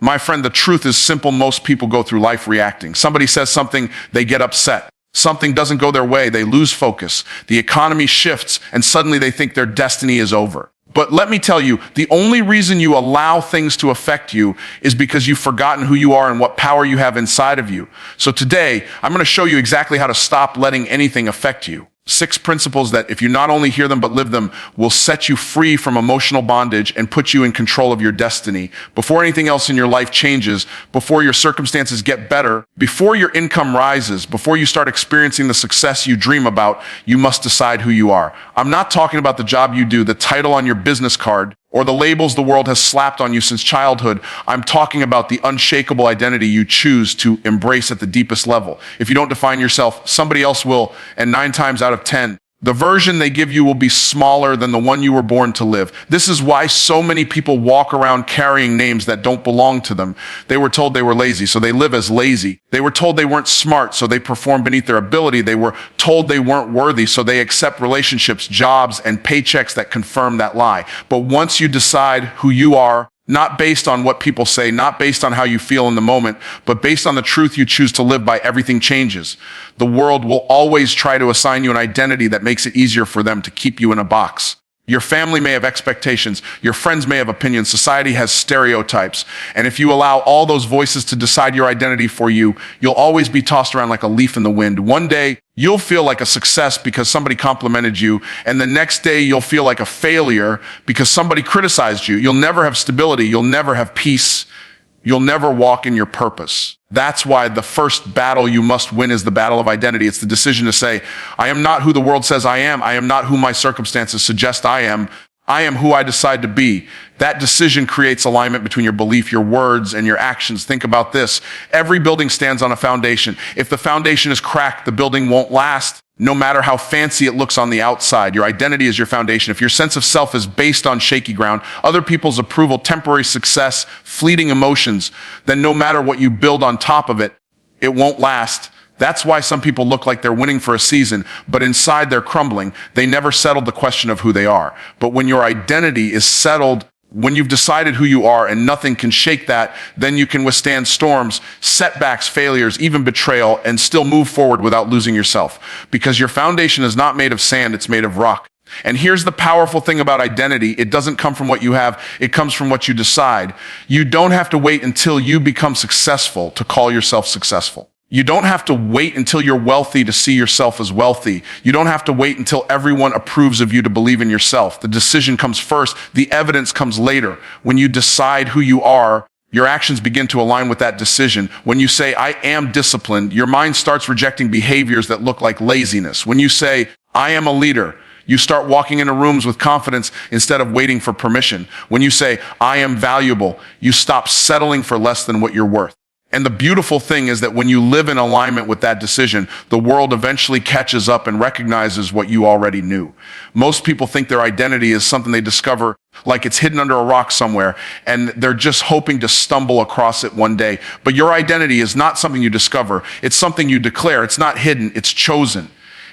My friend, the truth is simple. Most people go through life reacting. Somebody says something, they get upset. Something doesn't go their way, they lose focus. The economy shifts, and suddenly they think their destiny is over. But let me tell you, the only reason you allow things to affect you is because you've forgotten who you are and what power you have inside of you. So today, I'm going to show you exactly how to stop letting anything affect you. 6 principles that, if you not only hear them but live them, will set you free from emotional bondage and put you in control of your destiny. Before anything else in your life changes, before your circumstances get better, before your income rises, before you start experiencing the success you dream about, you must decide who you are. I'm not talking about the job you do, the title on your business card, or the labels the world has slapped on you since childhood. I'm talking about the unshakable identity you choose to embrace at the deepest level. If you don't define yourself, somebody else will, and 9 times out of 10, the version they give you will be smaller than the one you were born to live. This is why so many people walk around carrying names that don't belong to them. They were told they were lazy, so they live as lazy. They were told they weren't smart, so they perform beneath their ability. They were told they weren't worthy, so they accept relationships, jobs, and paychecks that confirm that lie. But once you decide who you are, not based on what people say, not based on how you feel in the moment, but based on the truth you choose to live by, everything changes. The world will always try to assign you an identity that makes it easier for them to keep you in a box. Your family may have expectations, your friends may have opinions, society has stereotypes, and if you allow all those voices to decide your identity for you, you'll always be tossed around like a leaf in the wind. One day, you'll feel like a success because somebody complimented you, and the next day you'll feel like a failure because somebody criticized you. You'll never have stability, you'll never have peace, you'll never walk in your purpose. That's why the first battle you must win is the battle of identity. It's the decision to say, I am not who the world says I am not who my circumstances suggest I am who I decide to be. That decision creates alignment between your belief, your words, and your actions. Think about this. Every building stands on a foundation. If the foundation is cracked, the building won't last. No matter how fancy it looks on the outside, your identity is your foundation. If your sense of self is based on shaky ground, other people's approval, temporary success, fleeting emotions, then no matter what you build on top of it, it won't last. That's why some people look like they're winning for a season, but inside they're crumbling. They never settled the question of who they are. But when your identity is settled, when you've decided who you are and nothing can shake that, then you can withstand storms, setbacks, failures, even betrayal, and still move forward without losing yourself. Because your foundation is not made of sand, it's made of rock. And here's the powerful thing about identity. It doesn't come from what you have, it comes from what you decide. You don't have to wait until you become successful to call yourself successful. You don't have to wait until you're wealthy to see yourself as wealthy. You don't have to wait until everyone approves of you to believe in yourself. The decision comes first. The evidence comes later. When you decide who you are, your actions begin to align with that decision. When you say, I am disciplined, your mind starts rejecting behaviors that look like laziness. When you say, I am a leader, you start walking into rooms with confidence instead of waiting for permission. When you say, I am valuable, you stop settling for less than what you're worth. And the beautiful thing is that when you live in alignment with that decision, the world eventually catches up and recognizes what you already knew. Most people think their identity is something they discover like it's hidden under a rock somewhere, and they're just hoping to stumble across it one day. But your identity is not something you discover. It's something you declare. It's not hidden. It's chosen.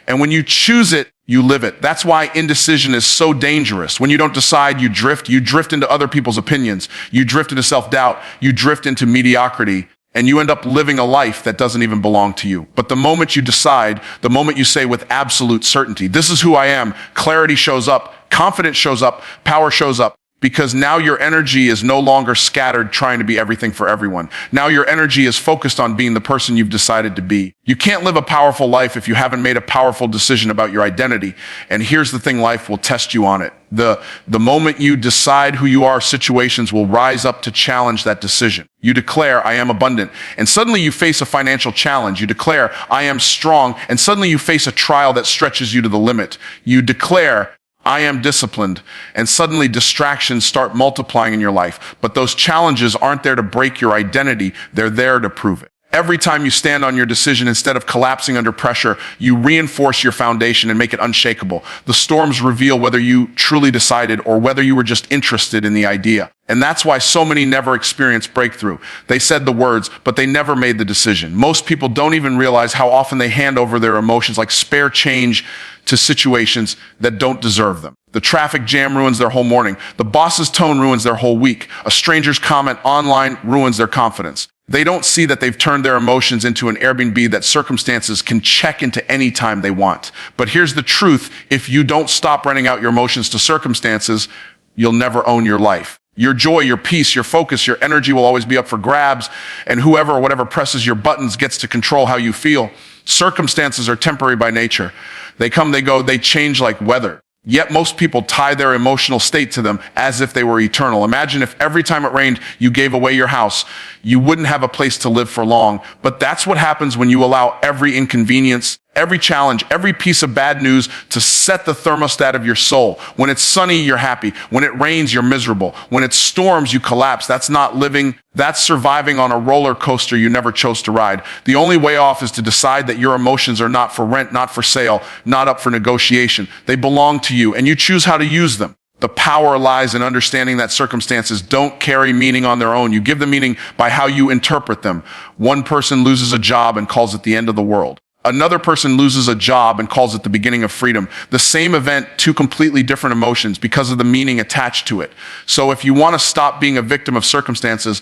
And when you choose it, you live it. That's why indecision is so dangerous. When you don't decide, you drift into other people's opinions. You drift into self-doubt. You drift into mediocrity. And you end up living a life that doesn't even belong to you. But the moment you decide, the moment you say with absolute certainty, this is who I am, clarity shows up, confidence shows up, power shows up. Because now your energy is no longer scattered trying to be everything for everyone. Now your energy is focused on being the person you've decided to be. You can't live a powerful life if you haven't made a powerful decision about your identity. And here's the thing, life will test you on it. The moment you decide who you are, situations will rise up to challenge that decision. You declare, I am abundant, and suddenly you face a financial challenge. You declare, I am strong, and suddenly you face a trial that stretches you to the limit. You declare, I am disciplined, and suddenly distractions start multiplying in your life. But those challenges aren't there to break your identity, they're there to prove it. Every time you stand on your decision, instead of collapsing under pressure, you reinforce your foundation and make it unshakable. The storms reveal whether you truly decided or whether you were just interested in the idea. And that's why so many never experience breakthrough. They said the words, but they never made the decision. Most people don't even realize how often they hand over their emotions like spare change to situations that don't deserve them. The traffic jam ruins their whole morning. The boss's tone ruins their whole week. A stranger's comment online ruins their confidence. They don't see that they've turned their emotions into an Airbnb that circumstances can check into any time they want. But here's the truth. If you don't stop renting out your emotions to circumstances, you'll never own your life. Your joy, your peace, your focus, your energy will always be up for grabs, and whoever or whatever presses your buttons gets to control how you feel. Circumstances are temporary by nature. They come, they go, they change like weather. Yet most people tie their emotional state to them as if they were eternal. Imagine if every time it rained, you gave away your house. You wouldn't have a place to live for long. But that's what happens when you allow every inconvenience, every challenge, every piece of bad news to set the thermostat of your soul. When it's sunny, you're happy. When it rains, you're miserable. When it storms, you collapse. That's not living. That's surviving on a roller coaster you never chose to ride. The only way off is to decide that your emotions are not for rent, not for sale, not up for negotiation. They belong to you, and you choose how to use them. The power lies in understanding that circumstances don't carry meaning on their own. You give them meaning by how you interpret them. One person loses a job and calls it the end of the world. Another person loses a job and calls it the beginning of freedom. The same event, two completely different emotions because of the meaning attached to it. So if you want to stop being a victim of circumstances,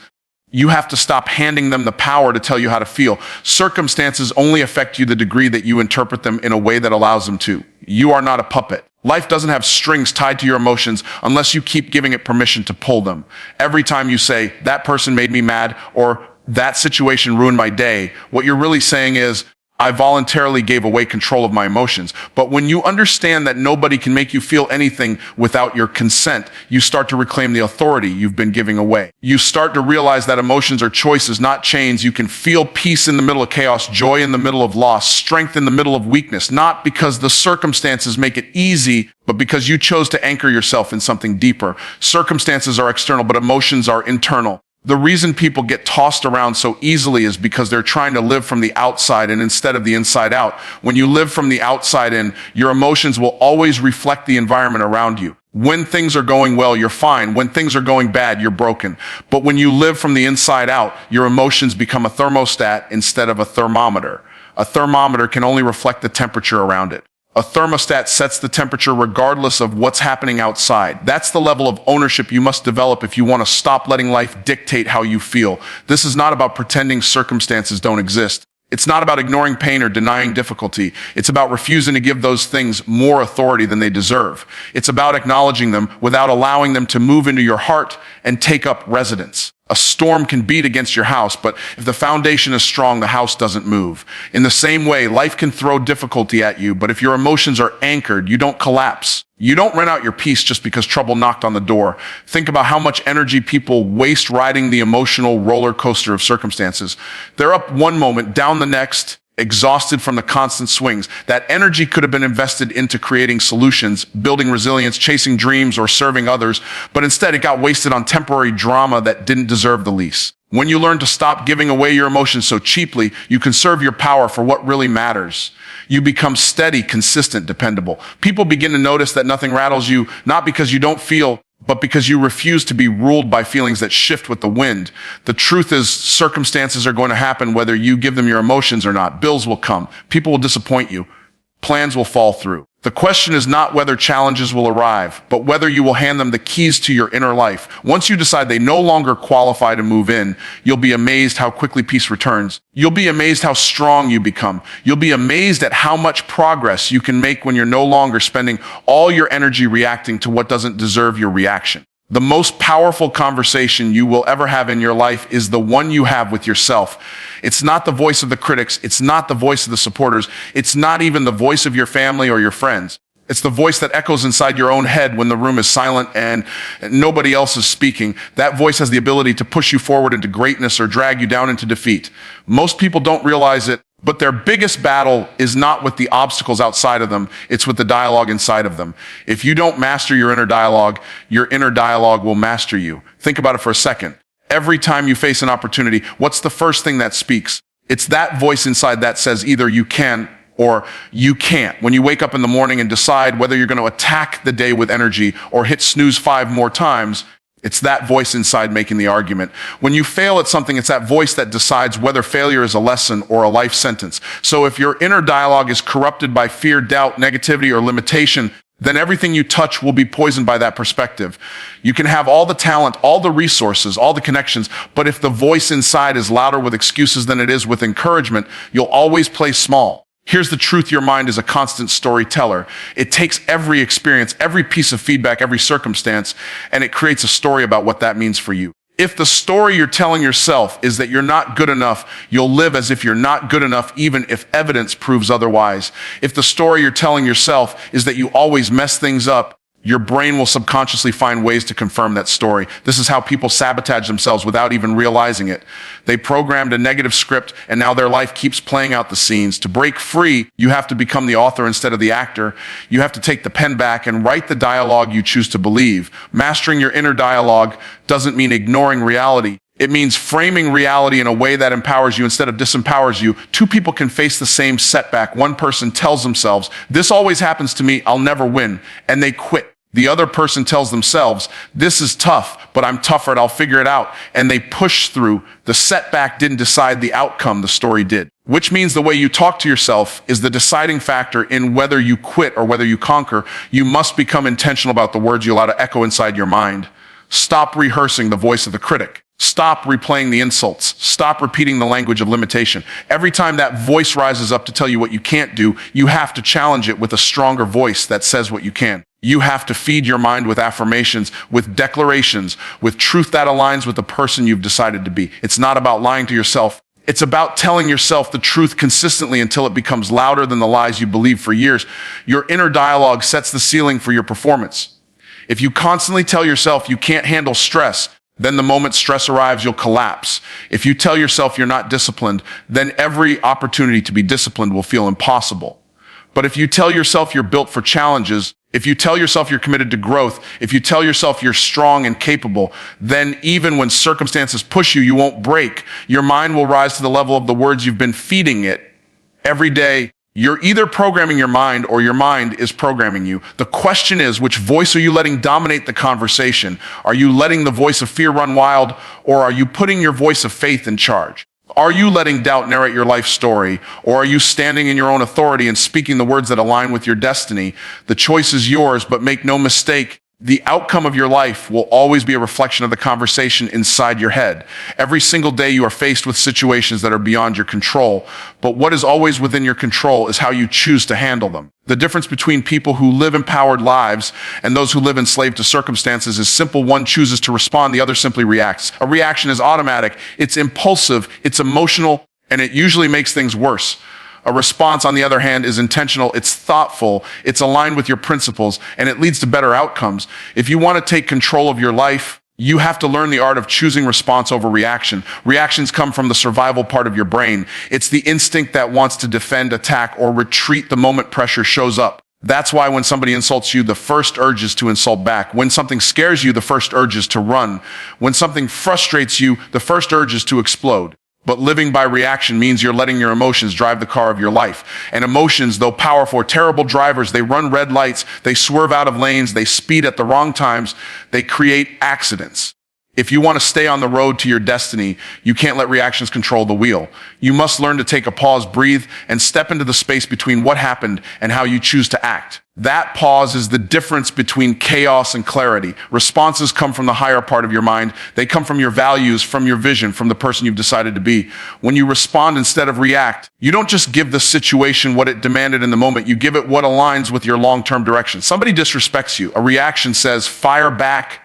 you have to stop handing them the power to tell you how to feel. Circumstances only affect you the degree that you interpret them in a way that allows them to. You are not a puppet. Life doesn't have strings tied to your emotions unless you keep giving it permission to pull them. Every time you say, that person made me mad, or that situation ruined my day, what you're really saying is, I voluntarily gave away control of my emotions. But when you understand that nobody can make you feel anything without your consent, you start to reclaim the authority you've been giving away. You start to realize that emotions are choices, not chains. You can feel peace in the middle of chaos, joy in the middle of loss, strength in the middle of weakness, not because the circumstances make it easy, but because you chose to anchor yourself in something deeper. Circumstances are external, but emotions are internal. The reason people get tossed around so easily is because they're trying to live from the outside and instead of the inside out. When you live from the outside in, your emotions will always reflect the environment around you. When things are going well, you're fine. When things are going bad, you're broken. But when you live from the inside out, your emotions become a thermostat instead of a thermometer. A thermometer can only reflect the temperature around it. A thermostat sets the temperature regardless of what's happening outside. That's the level of ownership you must develop if you want to stop letting life dictate how you feel. This is not about pretending circumstances don't exist. It's not about ignoring pain or denying difficulty. It's about refusing to give those things more authority than they deserve. It's about acknowledging them without allowing them to move into your heart and take up residence. A storm can beat against your house, but if the foundation is strong, the house doesn't move. In the same way, life can throw difficulty at you, but if your emotions are anchored, you don't collapse. You don't rent out your peace just because trouble knocked on the door. Think about how much energy people waste riding the emotional roller coaster of circumstances. They're up one moment, down the next, exhausted from the constant swings. That energy could have been invested into creating solutions, building resilience, chasing dreams, or serving others, but instead it got wasted on temporary drama that didn't deserve the lease. When you learn to stop giving away your emotions so cheaply, you conserve your power for what really matters. You become steady, consistent, dependable. People begin to notice that nothing rattles you, not because you don't feel, but because you refuse to be ruled by feelings that shift with the wind. The truth is, circumstances are going to happen whether you give them your emotions or not. Bills will come. People will disappoint you. Plans will fall through. The question is not whether challenges will arrive, but whether you will hand them the keys to your inner life. Once you decide they no longer qualify to move in, you'll be amazed how quickly peace returns. You'll be amazed how strong you become. You'll be amazed at how much progress you can make when you're no longer spending all your energy reacting to what doesn't deserve your reaction. The most powerful conversation you will ever have in your life is the one you have with yourself. It's not the voice of the critics. It's not the voice of the supporters. It's not even the voice of your family or your friends. It's the voice that echoes inside your own head when the room is silent and nobody else is speaking. That voice has the ability to push you forward into greatness or drag you down into defeat. Most people don't realize it, but their biggest battle is not with the obstacles outside of them. It's with the dialogue inside of them. If you don't master your inner dialogue will master you. Think about it for a second. Every time you face an opportunity, what's the first thing that speaks? It's that voice inside that says either you can or you can't. When you wake up in the morning and decide whether you're going to attack the day with energy or hit snooze 5 more times, It's that voice inside making the argument. When you fail at something, it's that voice that decides whether failure is a lesson or a life sentence. So if your inner dialogue is corrupted by fear, doubt, negativity, or limitation, then everything you touch will be poisoned by that perspective. You can have all the talent, all the resources, all the connections, but if the voice inside is louder with excuses than it is with encouragement, you'll always play small. Here's the truth: your mind is a constant storyteller. It takes every experience, every piece of feedback, every circumstance, and it creates a story about what that means for you. If the story you're telling yourself is that you're not good enough, you'll live as if you're not good enough, even if evidence proves otherwise. If the story you're telling yourself is that you always mess things up, your brain will subconsciously find ways to confirm that story. This is how people sabotage themselves without even realizing it. They programmed a negative script, and now their life keeps playing out the scenes. To break free, you have to become the author instead of the actor. You have to take the pen back and write the dialogue you choose to believe. Mastering your inner dialogue doesn't mean ignoring reality. It means framing reality in a way that empowers you instead of disempowers you. Two people can face the same setback. One person tells themselves, "This always happens to me, I'll never win," and they quit. The other person tells themselves, "This is tough, but I'm tougher and I'll figure it out," and they push through. The setback didn't decide the outcome, the story did. Which means the way you talk to yourself is the deciding factor in whether you quit or whether you conquer. You must become intentional about the words you allow to echo inside your mind. Stop rehearsing the voice of the critic. Stop replaying the insults. Stop repeating the language of limitation. Every time that voice rises up to tell you what you can't do, you have to challenge it with a stronger voice that says what you can. You have to feed your mind with affirmations, with declarations, with truth that aligns with the person you've decided to be. It's not about lying to yourself. It's about telling yourself the truth consistently until it becomes louder than the lies you believed for years. Your inner dialogue sets the ceiling for your performance. If you constantly tell yourself you can't handle stress, then the moment stress arrives, you'll collapse. If you tell yourself you're not disciplined, then every opportunity to be disciplined will feel impossible. But if you tell yourself you're built for challenges, if you tell yourself you're committed to growth, if you tell yourself you're strong and capable, then even when circumstances push you, you won't break. Your mind will rise to the level of the words you've been feeding it every day. You're either programming your mind or your mind is programming you. The question is, which voice are you letting dominate the conversation? Are you letting the voice of fear run wild, or are you putting your voice of faith in charge? Are you letting doubt narrate your life story, or are you standing in your own authority and speaking the words that align with your destiny? The choice is yours, but make no mistake, the outcome of your life will always be a reflection of the conversation inside your head. Every single day you are faced with situations that are beyond your control, but what is always within your control is how you choose to handle them. The difference between people who live empowered lives and those who live enslaved to circumstances is simple. One chooses to respond, the other simply reacts. A reaction is automatic, it's impulsive, it's emotional, and it usually makes things worse. A response, on the other hand, is intentional, it's thoughtful, it's aligned with your principles, and it leads to better outcomes. If you want to take control of your life, you have to learn the art of choosing response over reaction. Reactions come from the survival part of your brain. It's the instinct that wants to defend, attack, or retreat the moment pressure shows up. That's why when somebody insults you, the first urge is to insult back. When something scares you, the first urge is to run. When something frustrates you, the first urge is to explode. But living by reaction means you're letting your emotions drive the car of your life. And emotions, though powerful, are terrible drivers. They run red lights, they swerve out of lanes, they speed at the wrong times, they create accidents. If you want to stay on the road to your destiny, you can't let reactions control the wheel. You must learn to take a pause, breathe, and step into the space between what happened and how you choose to act. That pause is the difference between chaos and clarity. Responses come from the higher part of your mind. They come from your values, from your vision, from the person you've decided to be. When you respond instead of react, you don't just give the situation what it demanded in the moment. You give it what aligns with your long-term direction. Somebody disrespects you. A reaction says, fire back.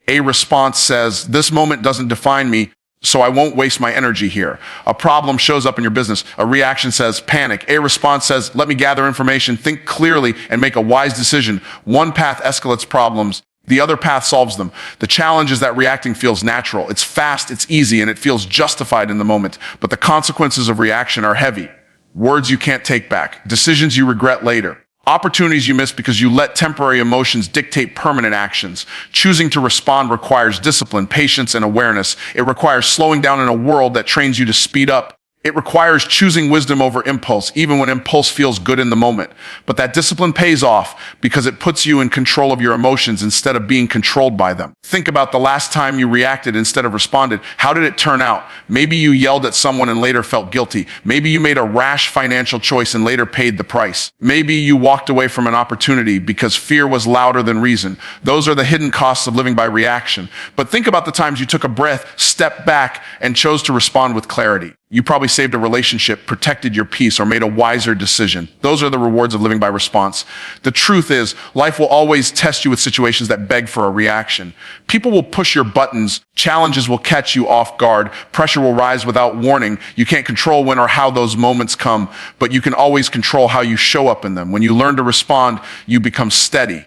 A response says, this moment doesn't define me, so I won't waste my energy here. A problem shows up in your business. A reaction says, panic. A response says, let me gather information, think clearly, and make a wise decision. One path escalates problems. The other path solves them. The challenge is that reacting feels natural. It's fast, it's easy, and it feels justified in the moment. But the consequences of reaction are heavy. Words you can't take back. Decisions you regret later. Opportunities you miss because you let temporary emotions dictate permanent actions. Choosing to respond requires discipline, patience, and awareness. It requires slowing down in a world that trains you to speed up. It requires choosing wisdom over impulse, even when impulse feels good in the moment. But that discipline pays off because it puts you in control of your emotions instead of being controlled by them. Think about the last time you reacted instead of responded. How did it turn out? Maybe you yelled at someone and later felt guilty. Maybe you made a rash financial choice and later paid the price. Maybe you walked away from an opportunity because fear was louder than reason. Those are the hidden costs of living by reaction. But think about the times you took a breath, stepped back, and chose to respond with clarity. You probably saved a relationship, protected your peace, or made a wiser decision. Those are the rewards of living by response. The truth is, life will always test you with situations that beg for a reaction. People will push your buttons. Challenges will catch you off guard. Pressure will rise without warning. You can't control when or how those moments come, but you can always control how you show up in them. When you learn to respond, you become steady.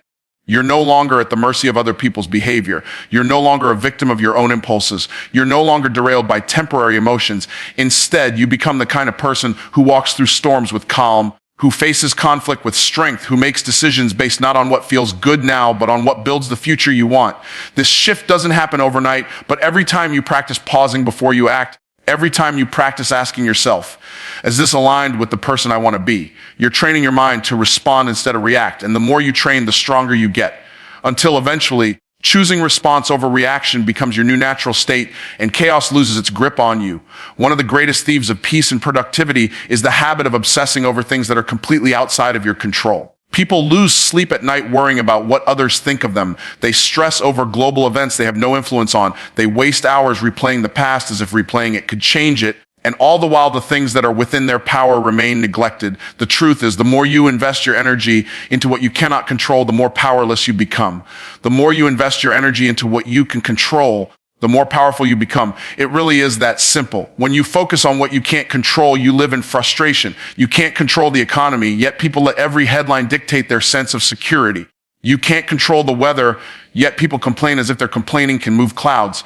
You're no longer at the mercy of other people's behavior. You're no longer a victim of your own impulses. You're no longer derailed by temporary emotions. Instead, you become the kind of person who walks through storms with calm, who faces conflict with strength, who makes decisions based not on what feels good now, but on what builds the future you want. This shift doesn't happen overnight, but every time you practice pausing before you act, every time you practice asking yourself, is this aligned with the person I want to be? You're training your mind to respond instead of react. And the more you train, the stronger you get. Until eventually, choosing response over reaction becomes your new natural state and chaos loses its grip on you. One of the greatest thieves of peace and productivity is the habit of obsessing over things that are completely outside of your control. People lose sleep at night worrying about what others think of them. They stress over global events they have no influence on. They waste hours replaying the past as if replaying it could change it. And all the while, the things that are within their power remain neglected. The truth is, the more you invest your energy into what you cannot control, the more powerless you become. The more you invest your energy into what you can control, the more powerful you become. It really is that simple. When you focus on what you can't control, you live in frustration. You can't control the economy, yet people let every headline dictate their sense of security. You can't control the weather, yet people complain as if their complaining can move clouds.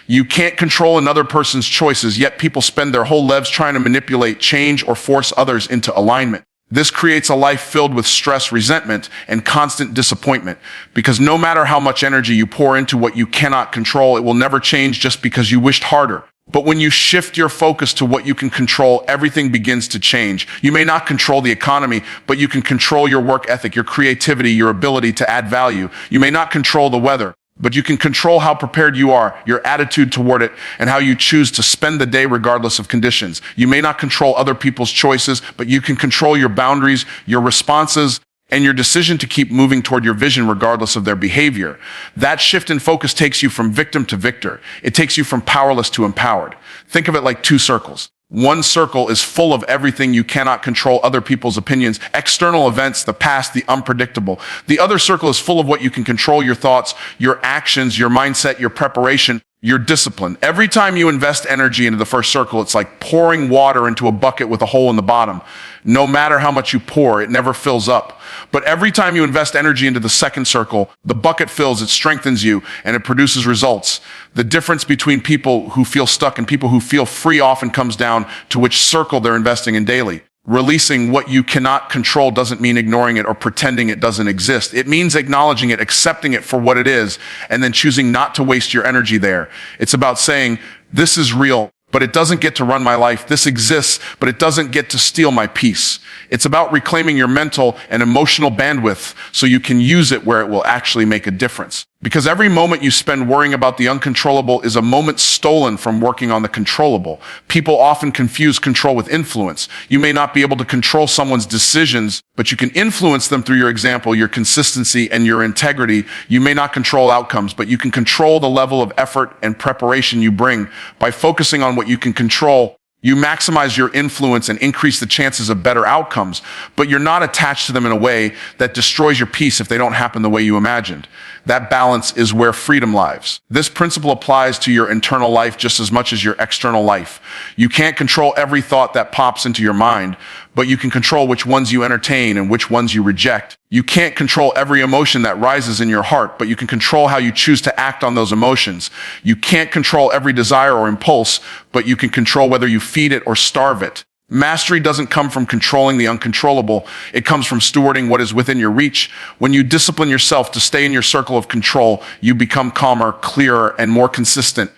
You can't control another person's choices, yet people spend their whole lives trying to manipulate, change, or force others into alignment. This creates a life filled with stress, resentment, and constant disappointment, because no matter how much energy you pour into what you cannot control, it will never change just because you wished harder. But when you shift your focus to what you can control, everything begins to change. You may not control the economy, but you can control your work ethic, your creativity, your ability to add value. You may not control the weather, but you can control how prepared you are, your attitude toward it, and how you choose to spend the day regardless of conditions. You may not control other people's choices, but you can control your boundaries, your responses, and your decision to keep moving toward your vision regardless of their behavior. That shift in focus takes you from victim to victor. It takes you from powerless to empowered. Think of it like two circles. One circle is full of everything you cannot control, other people's opinions, external events, the past, the unpredictable. The other circle is full of what you can control, your thoughts, your actions, your mindset, your preparation, your discipline. Every time you invest energy into the first circle, it's like pouring water into a bucket with a hole in the bottom. No matter how much you pour, it never fills up. But every time you invest energy into the second circle, the bucket fills, it strengthens you, and it produces results. The difference between people who feel stuck and people who feel free often comes down to which circle they're investing in daily. Releasing what you cannot control doesn't mean ignoring it or pretending it doesn't exist. It means acknowledging it, accepting it for what it is, and then choosing not to waste your energy there. It's about saying, this is real, but it doesn't get to run my life. This exists, but it doesn't get to steal my peace. It's about reclaiming your mental and emotional bandwidth so you can use it where it will actually make a difference. Because every moment you spend worrying about the uncontrollable is a moment stolen from working on the controllable. People often confuse control with influence. You may not be able to control someone's decisions, but you can influence them through your example, your consistency, and your integrity. You may not control outcomes, but you can control the level of effort and preparation you bring. By focusing on what you can control, you maximize your influence and increase the chances of better outcomes, but you're not attached to them in a way that destroys your peace if they don't happen the way you imagined. That balance is where freedom lies. This principle applies to your internal life just as much as your external life. You can't control every thought that pops into your mind, but you can control which ones you entertain and which ones you reject. You can't control every emotion that rises in your heart, but you can control how you choose to act on those emotions. You can't control every desire or impulse, but you can control whether you feed it or starve it. Mastery doesn't come from controlling the uncontrollable. It comes from stewarding what is within your reach. When you discipline yourself to stay in your circle of control, you become calmer, clearer, and more consistent.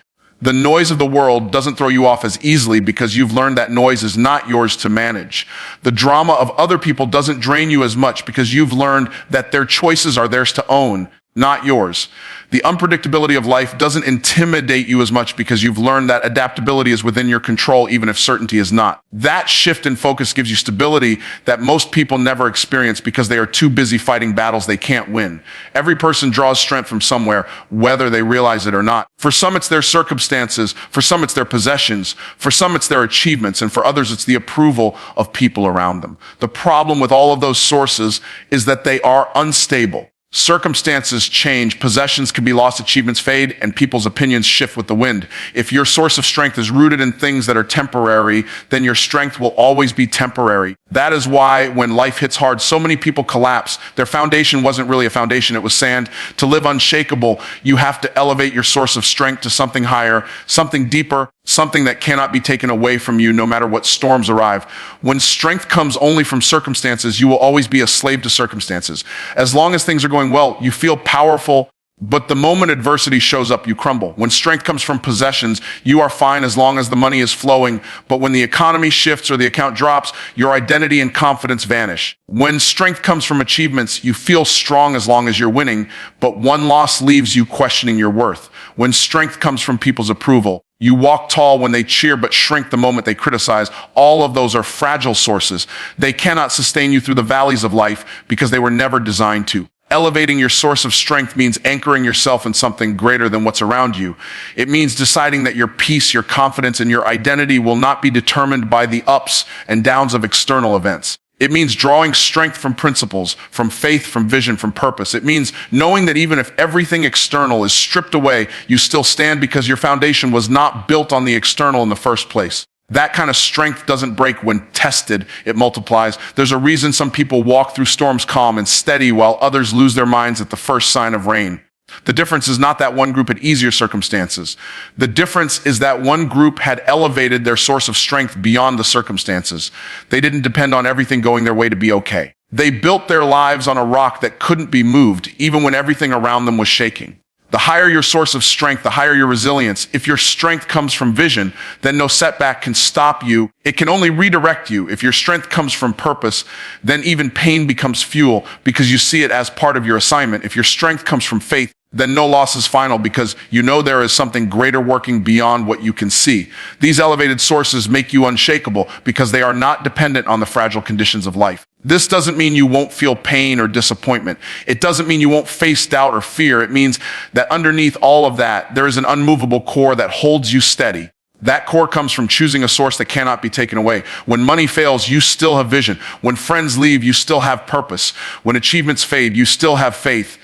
The noise of the world doesn't throw you off as easily because you've learned that noise is not yours to manage. The drama of other people doesn't drain you as much because you've learned that their choices are theirs to own, not yours. The unpredictability of life doesn't intimidate you as much because you've learned that adaptability is within your control, even if certainty is not. That shift in focus gives you stability that most people never experience because they are too busy fighting battles they can't win. Every person draws strength from somewhere, whether they realize it or not. For some, it's their circumstances. For some, it's their possessions. For some, it's their achievements. And for others, it's the approval of people around them. The problem with all of those sources is that they are unstable. Circumstances change, possessions can be lost, achievements fade, and people's opinions shift with the wind. If your source of strength is rooted in things that are temporary, then your strength will always be temporary. That is why when life hits hard, so many people collapse. Their foundation wasn't really a foundation, it was sand. To live unshakable, you have to elevate your source of strength to something higher, something deeper, something that cannot be taken away from you no matter what storms arrive. When strength comes only from circumstances, you will always be a slave to circumstances. As long as things are going well, you feel powerful, but the moment adversity shows up, you crumble. When strength comes from possessions, you are fine as long as the money is flowing. But when the economy shifts or the account drops, your identity and confidence vanish. When strength comes from achievements, you feel strong as long as you're winning, but one loss leaves you questioning your worth. When strength comes from people's approval, you walk tall when they cheer but shrink the moment they criticize. All of those are fragile sources. They cannot sustain you through the valleys of life because they were never designed to. Elevating your source of strength means anchoring yourself in something greater than what's around you. It means deciding that your peace, your confidence, and your identity will not be determined by the ups and downs of external events. It means drawing strength from principles, from faith, from vision, from purpose. It means knowing that even if everything external is stripped away, you still stand because your foundation was not built on the external in the first place. That kind of strength doesn't break when tested, it multiplies. There's a reason some people walk through storms calm and steady while others lose their minds at the first sign of rain. The difference is not that one group had easier circumstances. The difference is that one group had elevated their source of strength beyond the circumstances. They didn't depend on everything going their way to be okay. They built their lives on a rock that couldn't be moved, even when everything around them was shaking. The higher your source of strength, the higher your resilience. If your strength comes from vision, then no setback can stop you. It can only redirect you. If your strength comes from purpose, then even pain becomes fuel because you see it as part of your assignment. If your strength comes from faith, then no loss is final because you know there is something greater working beyond what you can see. These elevated sources make you unshakable because they are not dependent on the fragile conditions of life. This doesn't mean you won't feel pain or disappointment. It doesn't mean you won't face doubt or fear. It means that underneath all of that, there is an unmovable core that holds you steady. That core comes from choosing a source that cannot be taken away. When money fails, you still have vision. When friends leave, you still have purpose. When achievements fade, you still have faith.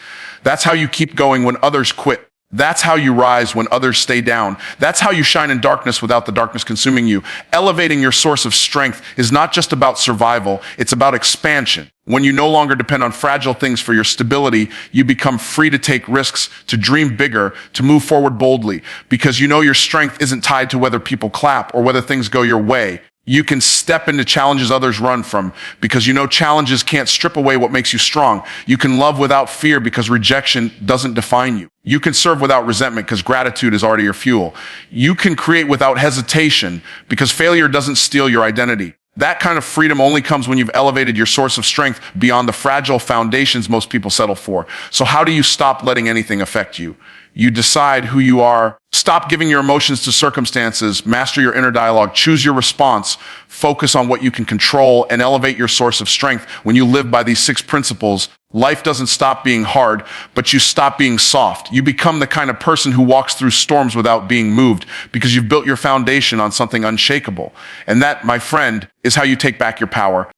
That's how you keep going when others quit. That's how you rise when others stay down. That's how you shine in darkness without the darkness consuming you. Elevating your source of strength is not just about survival, it's about expansion. When you no longer depend on fragile things for your stability, you become free to take risks, to dream bigger, to move forward boldly, because you know your strength isn't tied to whether people clap or whether things go your way. You can step into challenges others run from because you know challenges can't strip away what makes you strong. You can love without fear because rejection doesn't define you. You can serve without resentment because gratitude is already your fuel. You can create without hesitation because failure doesn't steal your identity. That kind of freedom only comes when you've elevated your source of strength beyond the fragile foundations most people settle for. So how do you stop letting anything affect you? You decide who you are. Stop giving your emotions to circumstances. Master your inner dialogue. Choose your response. Focus on what you can control and elevate your source of strength. When you live by these 6 principles, life doesn't stop being hard, but you stop being soft. You become the kind of person who walks through storms without being moved because you've built your foundation on something unshakable. And that, my friend, is how you take back your power.